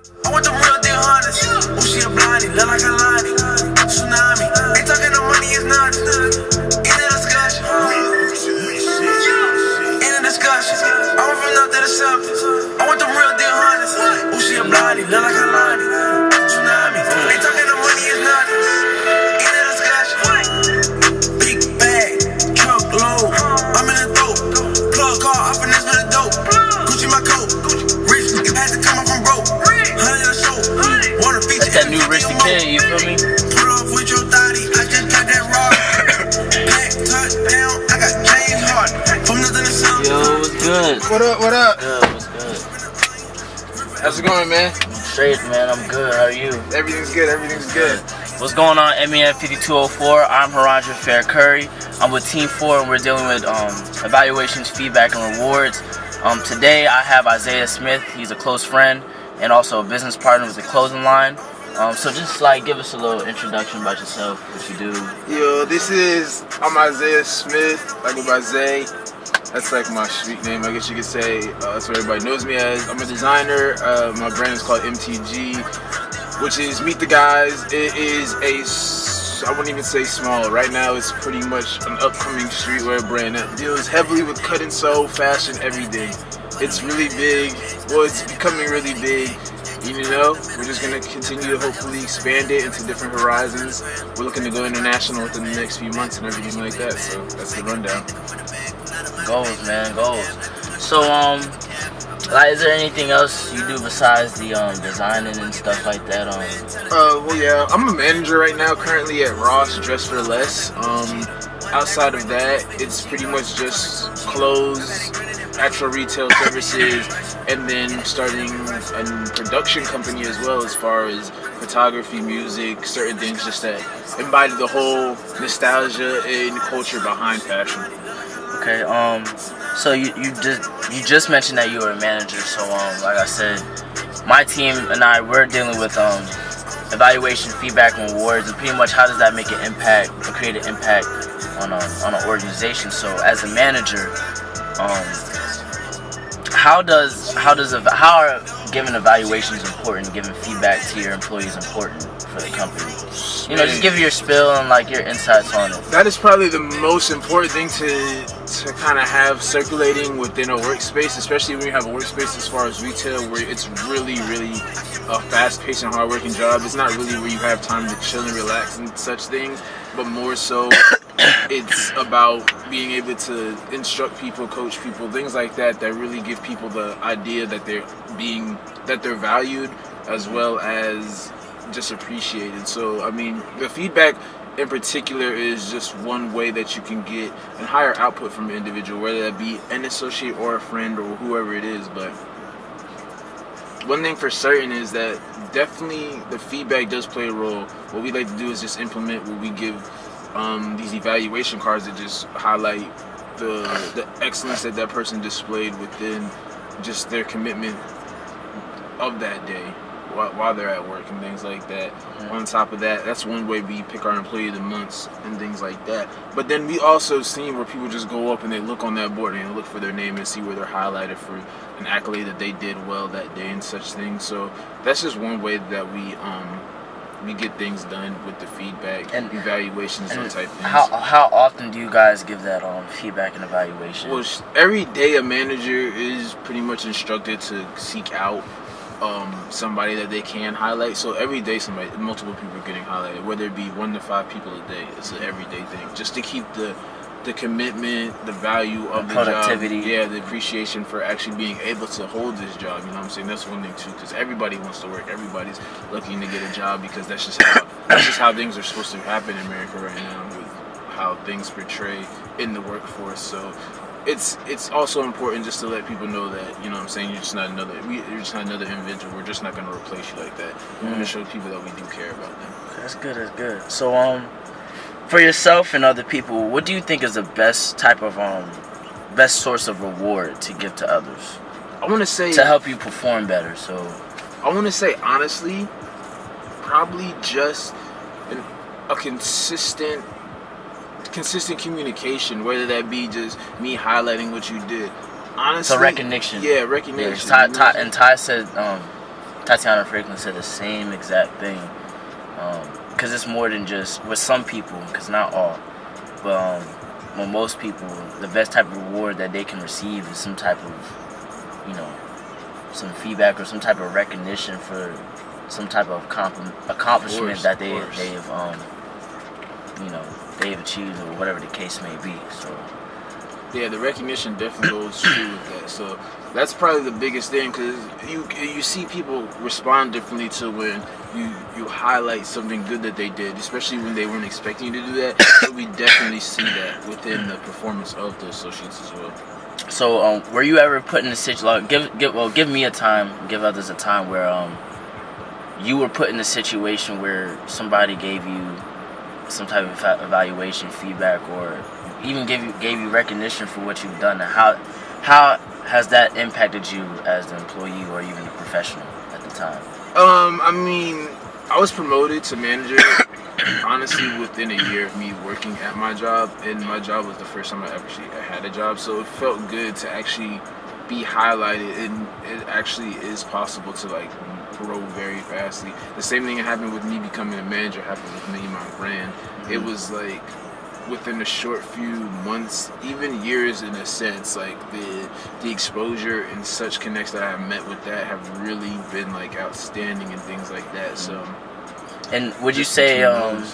I want the real deal honest. Oh, she a blondie, look like a Lonnie. Tsunami, ain't talking no money, it's nothing. In the discussion. In the discussion. I went from nothing to something. I want the real deal honest. Oh, she a blondie, look like a Lonnie. Tsunami, ain't talking no money, it's nothing. In the discussion. Big bag, truck load. I'm in the dope. Plug car, I finesse with the dope. Gucci my coat. Rich nigga had to come up from broke. That's that new Richie Kid, you feel me? Pull off with your thotty, I just got that rock. Back, touchdown, I got James Harden. From nothing to something. Yo, what's good? What up, what up? Good, what's good? How's it going, man? Straight, man, I'm good. How are you? Everything's good, everything's good. What's going on, MEN 5204? I'm Herndre Fair Curry. I'm with Team 4 and we're dealing with evaluations, feedback, and rewards. Today I have Isaiah Smith. He's a close friend and also a business partner with the clothing line. So just like give us a little introduction about yourself, what you do. Yo, I'm Isaiah Smith. I go by Zay. That's like my street name, I guess you could say. That's what everybody knows me as. I'm a designer. My brand is called MTG, which is Meet the Guys. It is I wouldn't even say small. Right now it's pretty much an upcoming streetwear brand that deals heavily with cut and sew, fashion, everything. It's really big. Well, it's becoming really big. You know, we're just going to continue to hopefully expand it into different horizons. We're looking to go international within the next few months and everything like that. So that's the rundown. Goals, man, goals. So, like, is there anything else you do besides the designing and stuff like that? Well, yeah, I'm a manager right now, currently at Ross, Dress for Less. Outside of that, it's pretty much just clothes, actual retail services, and then starting a production company as well, as far as photography, music, certain things just that embody the whole nostalgia and culture behind fashion. Okay, so you just mentioned that you were a manager. So like I said, my team and we're dealing with evaluation, feedback, and rewards, and pretty much how does that make an impact or create an impact on an organization. So as a manager, how are giving evaluations important, giving feedback to your employees important for the company? You know, just give your spill and like your insights on it. That is probably the most important thing to kind of have circulating within a workspace, especially when you have a workspace as far as retail, where it's really a fast-paced and hard-working job. It's not really where you have time to chill and relax and such things, but more so it's about being able to instruct people, coach people, things like that really give people the idea that they're valued as well as just appreciated. So I mean, the feedback in particular is just one way that you can get a higher output from an individual, whether that be an associate or a friend or whoever it is. But one thing for certain is that definitely the feedback does play a role. What we like to do is just implement what we give these evaluation cards that just highlight the excellence that person displayed within just their commitment of that day while they're at work and things like that. Mm-hmm. On top of that, that's one way we pick our employee of the months and things like that. But then we also seen where people just go up and they look on that board and they look for their name and see where they're highlighted for an accolade that they did well that day and such things. So that's just one way that we get things done with the feedback and evaluations and type things. How often do you guys give that feedback and evaluation? Well, every day a manager is pretty much instructed to seek out somebody that they can highlight. So every day multiple people are getting highlighted, whether it be 1 to 5 people a day. It's an everyday thing, just to keep the commitment, the value of the productivity. Job, the appreciation for actually being able to hold this job. You know what I'm saying? That's one thing too, because everybody wants to work. Everybody's looking to get a job because that's just how things are supposed to happen in America right now, with how things portray in the workforce. So it's also important just to let people know that, you know what I'm saying, you're just not another individual. We're just not going to replace you like that. We want to show people that we do care about them. That's good. So for yourself and other people, what do you think is the best type of best source of reward to give to others? I want to say to help you perform better. So I want to say honestly, probably just a consistent communication, whether that be just me highlighting what you did. Honestly, so recognition. Yeah, recognition. Yeah, Ty said Tatiana Franklin said the same exact thing. Because it's more than just with some people, because not all, but with most people, the best type of reward that they can receive is some type of, some feedback or some type of recognition for some type of accomplishment that they've achieved or whatever the case may be. So yeah, the recognition definitely goes through with that. So that's probably the biggest thing, because you see people respond differently to when you highlight something good that they did, especially when they weren't expecting you to do that. So we definitely see that within the performance of the associates as well. So were you ever put in a situation? Give me a time, give others a time where you were put in a situation where somebody gave you some type of evaluation, feedback, or even gave you recognition for what you've done. And how has that impacted you as an employee or even a professional at the time? I mean, I was promoted to manager honestly within a year of me working at my job, and my job was the first time I had a job, so it felt good to actually be highlighted, and it actually is possible to like grow very fastly. The same thing that happened with me becoming a manager happened with me and my brand. It was like within a short few months, even years in a sense, like the exposure and such connects that I have met with that have really been like outstanding and things like that. So, and would you say as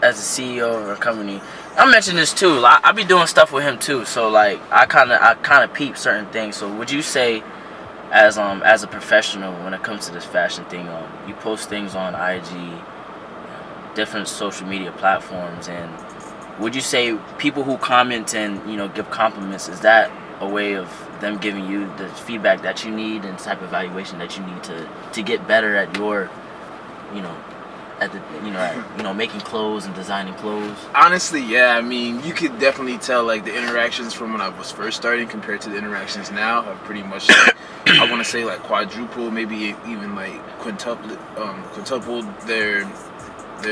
a CEO of a company, I mentioned this too, I be doing stuff with him too, so like I kind of peep certain things. So would you say as a professional, when it comes to this fashion thing, you post things on IG, different social media platforms, and would you say people who comment and give compliments, is that a way of them giving you the feedback that you need and type of evaluation that you need to get better at your making clothes and designing clothes? Honestly, yeah. I mean, you could definitely tell like the interactions from when I was first starting compared to the interactions now have pretty much I want to say like quadrupled, maybe even like quintupled their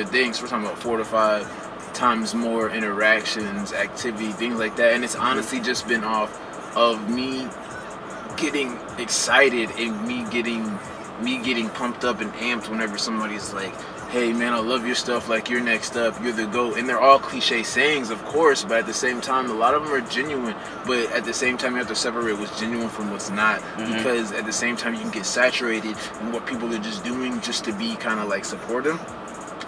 things. We're talking about 4 to 5 times more interactions, activity, things like that. And it's honestly just been off of me getting excited and me getting pumped up and amped whenever somebody's like, hey man, I love your stuff, like you're next up, you're the GOAT. And they're all cliche sayings, of course, but at the same time a lot of them are genuine, but at the same time you have to separate what's genuine from what's not, because at the same time you can get saturated in what people are just doing just to be kind of like support them,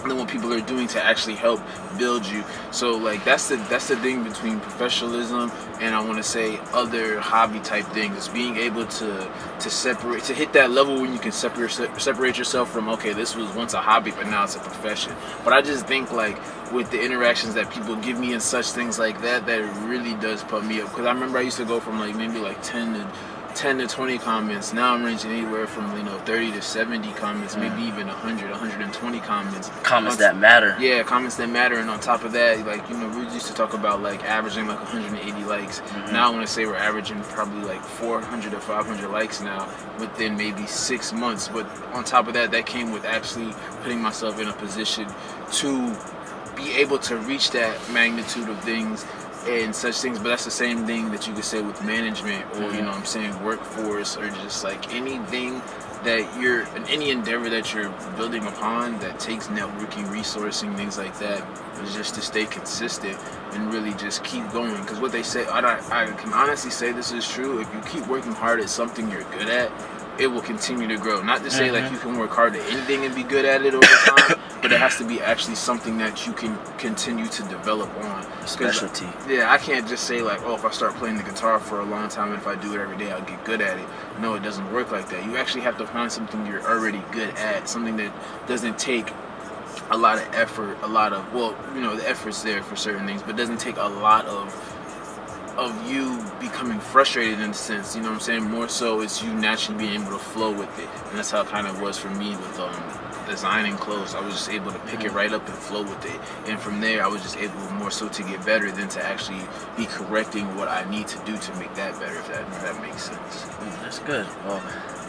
and then what people are doing to actually help build you. So like that's the thing between professionalism and I want to say other hobby type things, being able to separate, to hit that level when you can separate yourself from, okay, this was once a hobby but now it's a profession. But I just think like with the interactions that people give me and such things like that, that really does put me up, because I remember I used to go from like maybe like 10 to 20 comments. Now I'm ranging anywhere from 30 to 70 comments, maybe even 120 comments. Comments that matter. Yeah, comments that matter. And on top of that, like we used to talk about like averaging like 180 likes. Now I want to say we're averaging probably like 400 to 500 likes now within maybe 6 months. But on top of that came with actually putting myself in a position to be able to reach that magnitude of things and such things. But that's the same thing that you could say with management or workforce, or just like anything that you're in any endeavor that you're building upon that takes networking, resourcing, things like that, is just to stay consistent and really just keep going. Because what they say, I can honestly say this is true, if you keep working hard at something you're good at, it will continue to grow. Not to say like you can work hard at anything and be good at it over time, but it has to be actually something that you can continue to develop on. Specialty. Yeah, I can't just say like, oh, if I start playing the guitar for a long time and if I do it every day, I'll get good at it. No, it doesn't work like that. You actually have to find something you're already good at, something that doesn't take a lot of effort, the effort's there for certain things, but doesn't take a lot of you becoming frustrated in a sense, you know what I'm saying? More so it's you naturally being able to flow with it. And that's how it kind of was for me with designing clothes. I was just able to pick it right up and flow with it. And from there I was just able more so to get better than to actually be correcting what I need to do to make that better, if that makes sense. That's good. Well,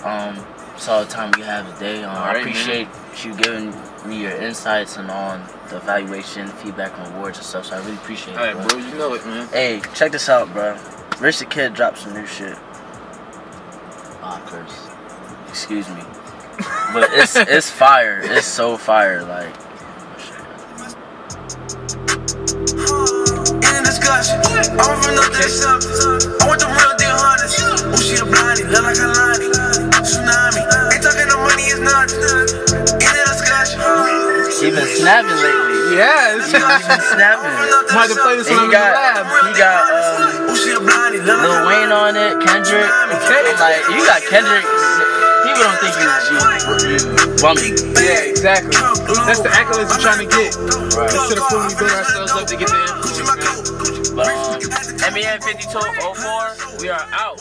that's all the time we have today. I appreciate you giving me your insights and on the evaluation, feedback, and awards and stuff. So I really appreciate it. Alright, bro, you know it, man. Hey, check this out, bro. Rich the Kid dropped some new shit. Curse. Excuse me. But it's fire. It's so fire. Like. I'm from nothing to something. I want the real deal hunters. Oh, she a blondie, look like a Lonnie. Tsunami, ain't talking no money, it's nothing. In the discussion. He been snapping lately. Yes. He been snapping. Might have played this And one in the lab. he got Lil Wayne on it, Kendrick. I'm like, you got Kendrick. People don't think you bummy. Yeah, exactly. That's the accolades we're trying to get. Right. Instead of pulling we build ourselves up to get the influence, man. But MEN 5204, we are out.